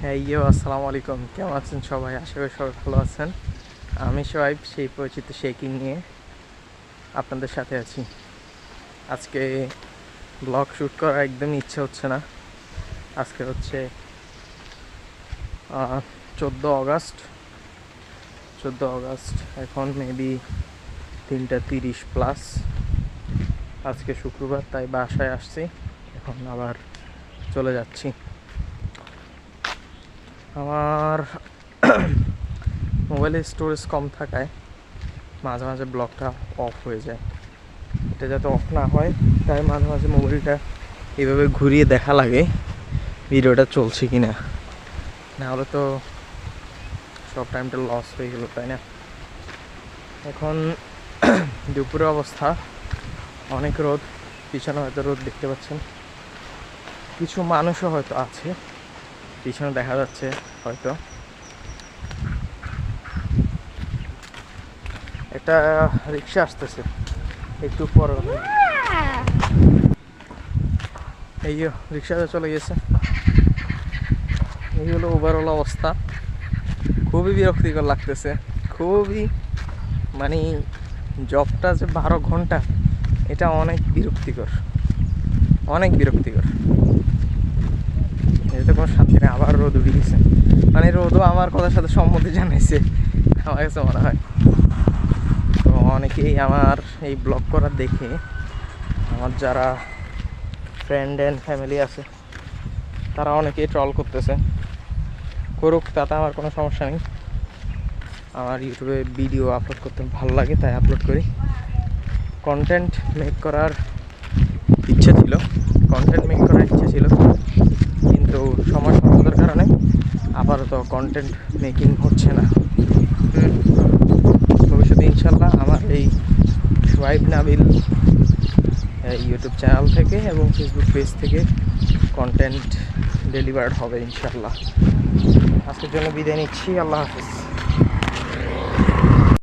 আসসালামু আলাইকুম। কেমন আছেন সবাই? আশা করি সবাই ভালো আছেন। আমি সোহাইব, সেই পরিচিত শেকিং নিয়ে আপনাদের সাথে আছি। আজকে ব্লগ শ্যুট করার একদমই ইচ্ছে হচ্ছে না। আজকে হচ্ছে 14 আগস্ট। এখন মেবি 3:30 প্লাস। আজকে শুক্রবার, তাই বাসায় আসছি। এখন আবার চলে যাচ্ছি। আমার মোবাইলের স্টোরেজ কম থাকায় মাঝে মাঝে ব্লগটা অফ হয়ে যায়। এটা যাতে অফ না হয় তাই মাঝে মাঝে মোবাইলটা এইভাবে ঘুরিয়ে দেখা লাগে ভিডিওটা চলছে কি না। নাহলে তো সব টাইমটা লস হয়ে গেল, তাই না? এখন দুপুরের অবস্থা, অনেক রোদ। পিছনে হয়তো রোদ দেখতে পাচ্ছেন, কিছু মানুষও হয়তো আছে পিছনে দেখা যাচ্ছে হয়তো। একটা রিক্সা আসতেছে একটু পর, এই রিক্সাটা চলে গেছে। এই হলো ওভারঅল অবস্থা। খুবই বিরক্তিকর লাগতেছে, খুবই, মানে জবটা যে 12 ঘন্টা, এটা অনেক বিরক্তিকর, অনেক বিরক্তিকর। এতে কোনো শান্তি নেই। আবার রোদ উঠে গেছে, মানে রোদও আমার কথার সাথে সম্মতি জানাইছে আমার কাছে মনে হয়। তো অনেকেই আমার এই ব্লগ করা দেখে, আমার যারা ফ্রেন্ড অ্যান্ড ফ্যামিলি আছে, তারা অনেকেই ট্রল করতেছে। করুক, তাতে আমার কোনো সমস্যা নেই। আমার ইউটিউবে ভিডিও আপলোড করতে ভালো লাগে, তাই আপলোড করি। কন্টেন্ট মেক করার ইচ্ছে ছিল, কিন্তু সময় স্বল্পতার কারণে আপাতত কন্টেন্ট মেকিং হচ্ছে না। ভবিষ্যতে ইনশাল্লাহ আমার এই সোহাইব নাবিল ইউটিউব চ্যানেল থেকে এবং ফেসবুক পেজ থেকে কন্টেন্ট ডেলিভার্ড হবে ইনশাল্লাহ। আজকের জন্য বিদায় নিচ্ছি। আল্লাহ হাফিজ।